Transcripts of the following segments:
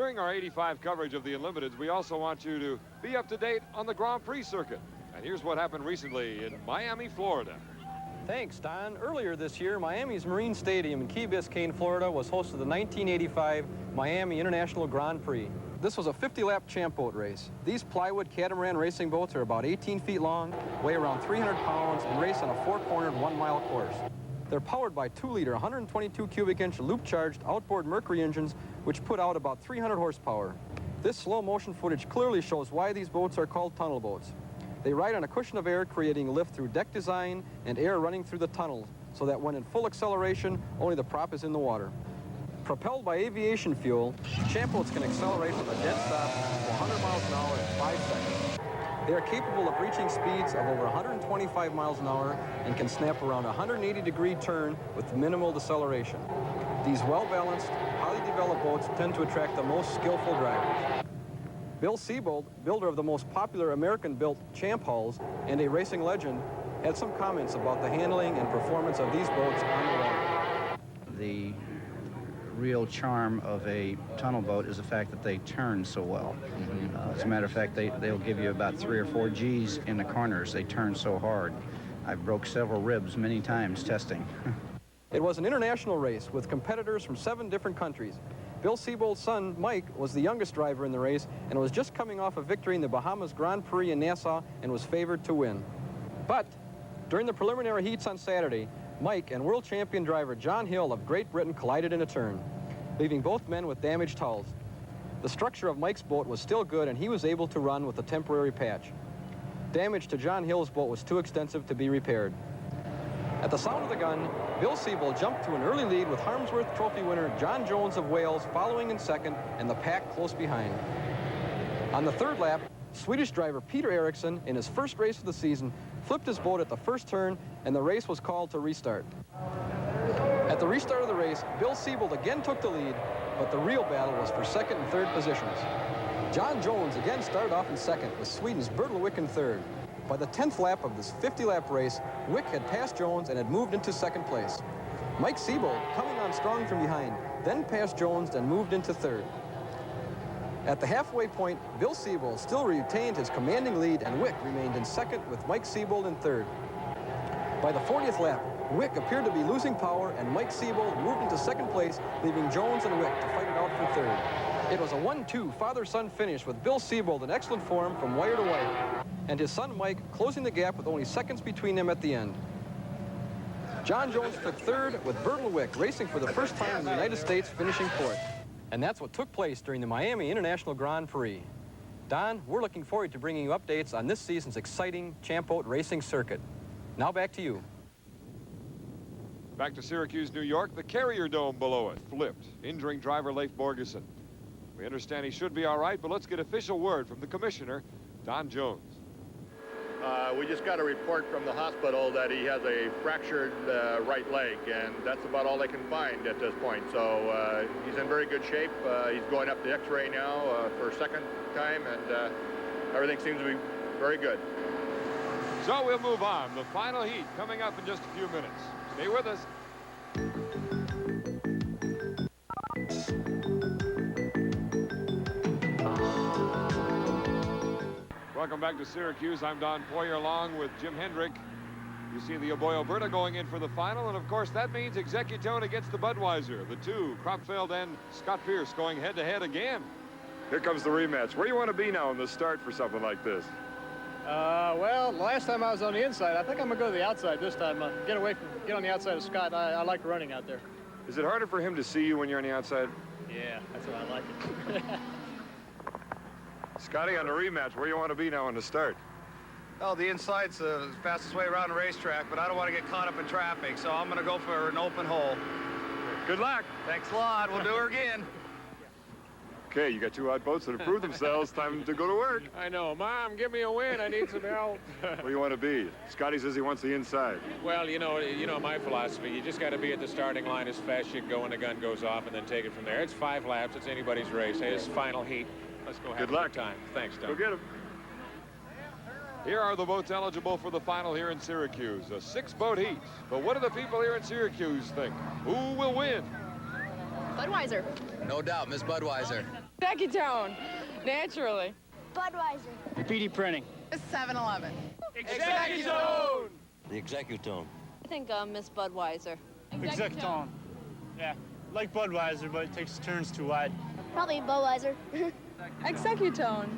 During our 85 coverage of the Unlimiteds, we also want you to be up to date on the Grand Prix circuit. And here's what happened recently in Miami, Florida. Thanks, Don. Earlier this year, Miami's Marine Stadium in Key Biscayne, Florida, was host of the 1985 Miami International Grand Prix. This was a 50-lap champ boat race. These plywood catamaran racing boats are about 18 feet long, weigh around 300 pounds, and race on a four-cornered one-mile course. They're powered by 2-liter, 122 cubic inch loop-charged outboard Mercury engines, which put out about 300 horsepower. This slow-motion footage clearly shows why these boats are called tunnel boats. They ride on a cushion of air, creating lift through deck design and air running through the tunnels, so that when in full acceleration, only the prop is in the water. Propelled by aviation fuel, champ boats can accelerate from a dead stop to 100 miles an hour in 5 seconds. They are capable of reaching speeds of over 125 miles an hour and can snap around a 180-degree turn with minimal deceleration. These well-balanced, highly developed boats tend to attract the most skillful drivers. Bill Siebold, builder of the most popular American-built champ hulls and a racing legend, had some comments about the handling and performance of these boats on the water. The real charm of a tunnel boat is the fact that they turn so well. As a matter of fact, they'll give you about 3 or 4 G's in the corners. They turn so hard. I broke several ribs many times testing. It was an international race with competitors from 7 different countries. Bill Siebold's son, Mike, was the youngest driver in the race and was just coming off a victory in the Bahamas Grand Prix in Nassau and was favored to win. But during the preliminary heats on Saturday, Mike and world champion driver John Hill of Great Britain collided in a turn, leaving both men with damaged hulls. The structure of Mike's boat was still good and he was able to run with a temporary patch. Damage to John Hill's boat was too extensive to be repaired. At the sound of the gun, Bill Siebold jumped to an early lead with Harmsworth Trophy winner John Jones of Wales following in second and the pack close behind. On the third lap, Swedish driver Peter Eriksson, in his first race of the season, flipped his boat at the first turn and the race was called to restart. At the restart of the race, Bill Siebold again took the lead, but the real battle was for second and third positions. John Jones again started off in second with Sweden's Bertil Wick in third. By the 10th lap of this 50-lap race, Wick had passed Jones and had moved into second place. Mike Siebold, coming on strong from behind, then passed Jones and moved into third. At the halfway point, Bill Siebold still retained his commanding lead and Wick remained in second with Mike Siebold in third. By the 40th lap, Wick appeared to be losing power and Mike Siebold moved into second place, leaving Jones and Wick to fight it out for third. It was a 1-2 father-son finish with Bill Siebold in excellent form from wire to wire, and his son Mike closing the gap with only seconds between them at the end. John Jones took third with Bertil Wick racing for the first time in the United States, finishing fourth. And that's what took place during the Miami International Grand Prix. Don, we're looking forward to bringing you updates on this season's exciting champ boat racing circuit. Now back to you. Back to Syracuse, New York. The Carrier Dome below it flipped, injuring driver Leif Borgeson. We understand he should be all right, but let's get official word from the commissioner, Don Jones. We just got a report from the hospital that he has a fractured right leg, and that's about all they can find at this point. So he's in very good shape. He's going up to X-ray now for a second time, and everything seems to be very good. So we'll move on. The final heat coming up in just a few minutes. Stay with us. Welcome back to Syracuse. I'm Don Poyer along with Jim Hendrick. You see the Oboy Alberta going in for the final, and of course that means Executone against the Budweiser. The two, Kropfeld and Scott Pierce, going head-to-head again. Here comes the rematch. Where do you want to be now in the start for something like this? Well, last time I was on the inside. I think I'm going to go to the outside this time. Get on the outside of Scott. I like running out there. Is it harder for him to see you when you're on the outside? Yeah, that's what I like it. Scotty, on the rematch, where do you want to be now on the start? Well, the inside's the fastest way around the racetrack, but I don't want to get caught up in traffic, so I'm going to go for an open hole. Good luck. Thanks a lot. We'll do her again. Okay, you got two odd boats that have proved themselves. Time to go to work. I know. Mom, give me a win. I need some help. Where do you want to be? Scotty says he wants the inside. Well, you know my philosophy. You just got to be at the starting line as fast as you can go when the gun goes off and then take it from there. It's 5 laps. It's anybody's race. Hey, it's final heat. Let's go have Good a luck. good time. Thanks, Don. Go get him. Here are the boats eligible for the final here in Syracuse. A 6-boat heat. But what do the people here in Syracuse think? Who will win? Budweiser. No doubt, Miss Budweiser. Executone, naturally. Budweiser. 3D printing. 7-Eleven. Executone! The Executone. I think Miss Budweiser. Executone. Yeah, like Budweiser, but it takes turns too wide. Probably Budweiser. Executone.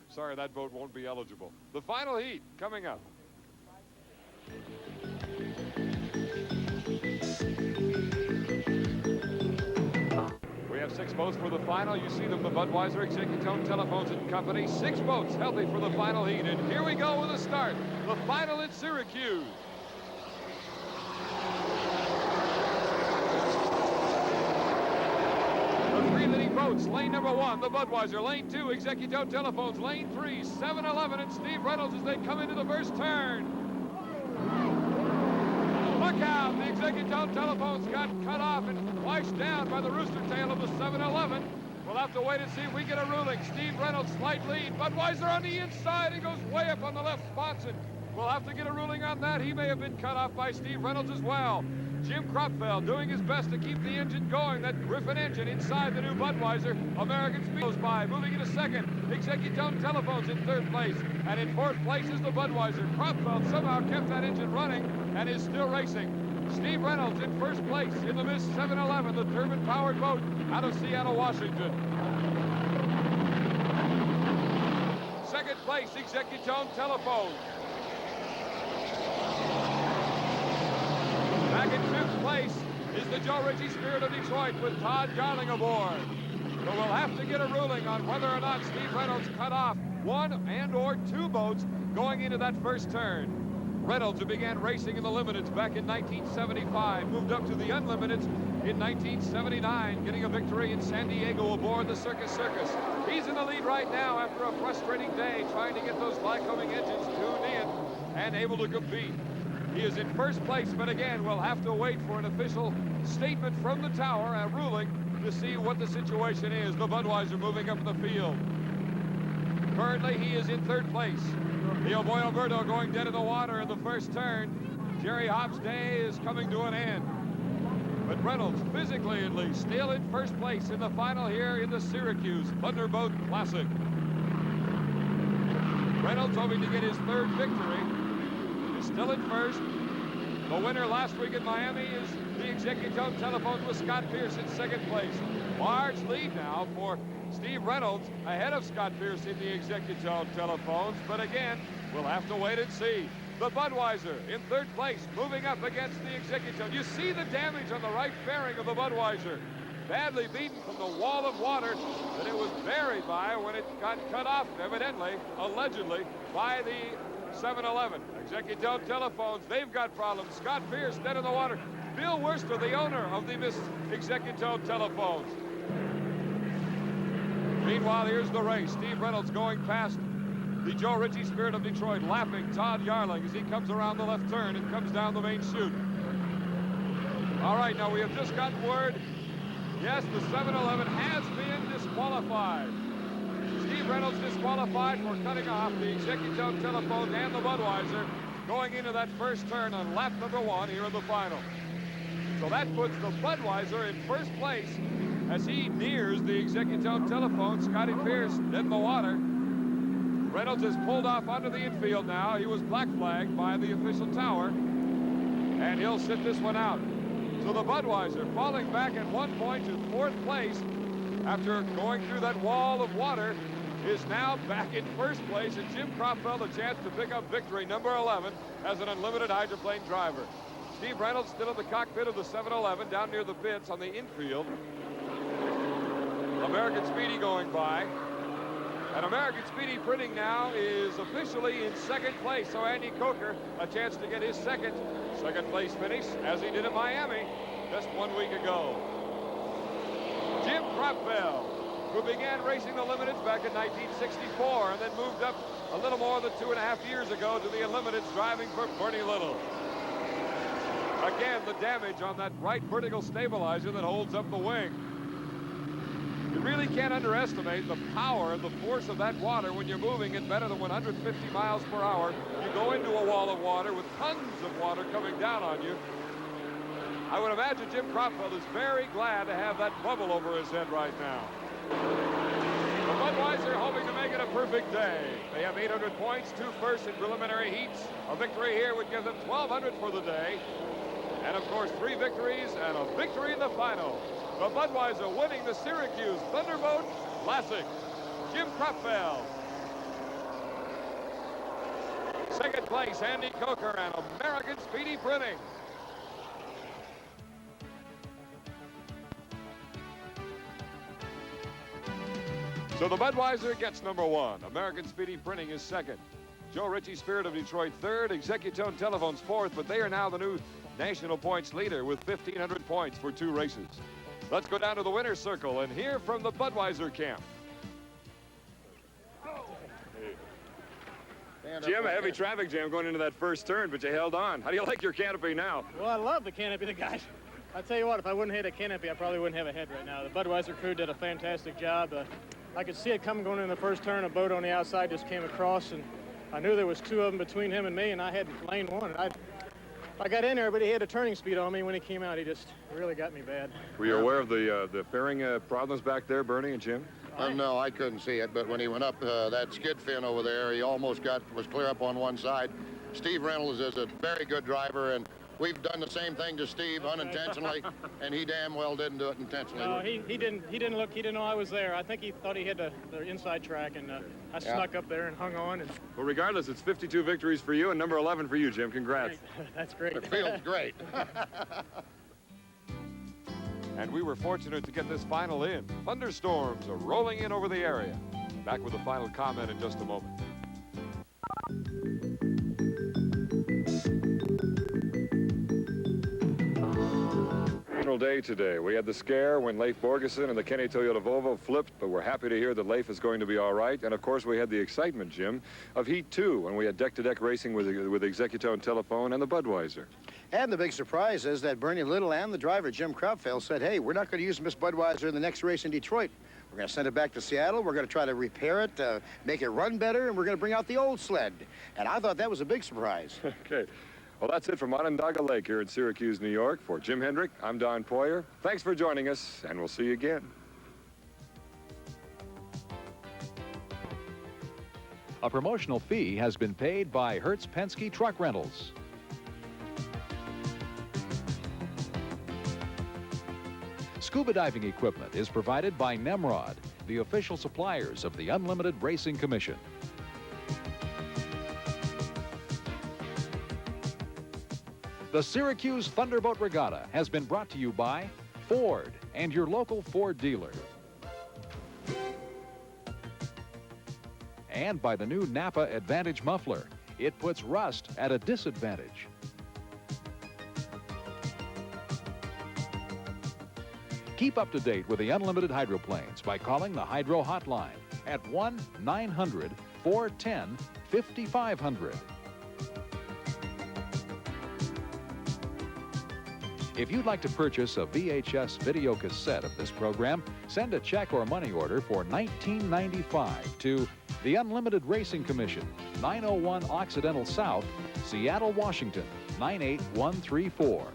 Sorry, that vote won't be eligible. The final heat coming up. We have 6 votes for the final. You see them, the Budweiser, Executone, Telephones and Company. 6 votes healthy for the final heat. And here we go with a start. The final in Syracuse. The 3 leading votes. Lane number 1, the Budweiser. Lane 2, Executone Telephones. Lane 3, 7-Eleven and Steve Reynolds as they come into the first turn. Look out, the Executone Telephones got cut off and washed down by the rooster tail of the 7-Eleven. We'll have to wait and see if we get a ruling. Steve Reynolds, slight lead. Budweiser on the inside. He goes way up on the left spots, and we'll have to get a ruling on that. He may have been cut off by Steve Reynolds as well. Jim Kropfeld doing his best to keep the engine going. That Griffin engine inside the new Budweiser. American Speed goes by. Moving into second. Executone Telephones in 3rd place. And in 4th place is the Budweiser. Kropfeld somehow kept that engine running and is still racing. Steve Reynolds in 1st place in the Miss 7-Eleven, the turbine-powered boat out of Seattle, Washington. 2nd place, Executone Telephones. Back in 5th place is the Joe Ritchie Spirit of Detroit with Todd Garling aboard. So we'll have to get a ruling on whether or not Steve Reynolds cut off 1 and or 2 boats going into that first turn. Reynolds, who began racing in the limiteds back in 1975, moved up to the unlimiteds in 1979, getting a victory in San Diego aboard the Circus. He's in the lead right now after a frustrating day trying to get those Lycoming engines tuned in and able to compete. He is in 1st place, but again, we'll have to wait for an official statement from the tower, a ruling, to see what the situation is. The Budweiser moving up the field. Currently, he is in 3rd place. The Oboy Alberto going dead in the water in the first turn. Jerry Hobbs' day is coming to an end. But Reynolds, physically at least, still in 1st place in the final here in the Syracuse Thunderboat Classic. Reynolds hoping to get his 3rd victory. Is still in 1st. The winner last week in Miami is the Executone Telephones with Scott Pierce in 2nd place. Large lead now for Steve Reynolds ahead of Scott Pierce in the Executone Telephones. But again, we'll have to wait and see. The Budweiser in 3rd place, moving up against the Executone. You see the damage on the right fairing of the Budweiser. Badly beaten from the wall of water that it was buried by when it got cut off, evidently, allegedly, by the 7-Eleven. Executone Telephones, they've got problems. Scott Pierce dead in the water. Bill Worster, the owner of the Miss Executone Telephones. Meanwhile, here's the race. Steve Reynolds going past the Joe Ritchie Spirit of Detroit, lapping Todd Yarling as he comes around the left turn and comes down the main chute. All right, now we have just gotten word. Yes, the 7-Eleven has been disqualified. Steve Reynolds disqualified for cutting off the Executone Telephones and the Budweiser going into that first turn on lap number 1 here in the final. So that puts the Budweiser in 1st place as he nears the Executone Telephones. Scotty Pierce dead in the water. Reynolds has pulled off onto the infield now. He was black flagged by the official tower, and he'll sit this one out. So the Budweiser falling back at 1 point to 4th place after going through that wall of water is now back in 1st place, and Jim Kropfeld a chance to pick up victory number 11 as an unlimited hydroplane driver. Steve Reynolds still in the cockpit of the 7-Eleven down near the pits on the infield. American Speedy going by. And American Speedy Printing now is officially in 2nd place. So Andy Coker, a chance to get his second place finish, as he did in Miami just 1 week ago. Jim Kropfeld, who began racing the limiteds back in 1964 and then moved up a little more than 2.5 years ago to the unlimiteds driving for Bernie Little. Again, the damage on that right vertical stabilizer that holds up the wing. You really can't underestimate the power and the force of that water when you're moving at better than 150 miles per hour. You go into a wall of water with tons of water coming down on you. I would imagine Jim Cropfield is very glad to have that bubble over his head right now. The Budweiser hoping to make it a perfect day. They have 800 points, 2 firsts in preliminary heats. A victory here would give them 1,200 for the day. And of course, 3 victories and a victory in the final. The Budweiser winning the Syracuse Thunderbolt Classic. Jim Cropfield. Second place, Andy Coker and American Speedy Printing. So the Budweiser gets number 1. American Speedy Printing is second. Joe Ritchie Spirit of Detroit third. Executone Telephones fourth, but they are now the new national points leader with 1,500 points for 2 races. Let's go down to the winner's circle and hear from the Budweiser camp. Jim, a heavy traffic jam going into that first turn, but you held on. How do you like your canopy now? Well, I love the canopy. The guys, I tell you what, if I wouldn't hit a canopy, I probably wouldn't have a head right now. The Budweiser crew did a fantastic job. I could see it coming going in the first turn. A boat on the outside just came across, and I knew there was 2 of them between him and me, and I had lane 1. I got in there, but he had a turning speed on me. When he came out, he just really got me bad. Were you aware of the fairing problems back there, Bernie and Jim? No, I couldn't see it, but when he went up that skid fin over there, he almost was clear up on one side. Steve Reynolds is a very good driver, and we've done the same thing to Steve unintentionally, and he damn well didn't do it intentionally. No, he didn't look. He didn't know I was there. I think he thought he had the inside track, and I snuck up there and hung on. And well, regardless, it's 52 victories for you and number 11 for you, Jim. Congrats. That's great. It feels great. And we were fortunate to get this final in. Thunderstorms are rolling in over the area. Back with the final comment in just a moment. Final day today. We had the scare when Leif Borgeson and the Kenny Toyota Volvo flipped, but we're happy to hear that Leif is going to be all right. And of course, we had the excitement, Jim, of Heat 2 when we had deck-to-deck racing with Executone Telephone and the Budweiser. And the big surprise is that Bernie Little and the driver, Jim Cropfield, said, hey, we're not going to use Miss Budweiser in the next race in Detroit. We're going to send it back to Seattle. We're going to try to repair it, make it run better, and we're going to bring out the old sled. And I thought that was a big surprise. Okay. Well, that's it from Onondaga Lake here in Syracuse, New York. For Jim Hendrick, I'm Don Poyer. Thanks for joining us, and we'll see you again. A promotional fee has been paid by Hertz Penske Truck Rentals. Scuba diving equipment is provided by Nemrod, the official suppliers of the Unlimited Racing Commission. The Syracuse Thunderbolt Regatta has been brought to you by Ford and your local Ford dealer. And by the new Napa Advantage muffler. It puts rust at a disadvantage. Keep up to date with the unlimited hydroplanes by calling the Hydro Hotline at 1-900-410-5500. If you'd like to purchase a VHS video cassette of this program, send a check or money order for $19.95 to the Unlimited Racing Commission, 901 Occidental South, Seattle, Washington, 98134.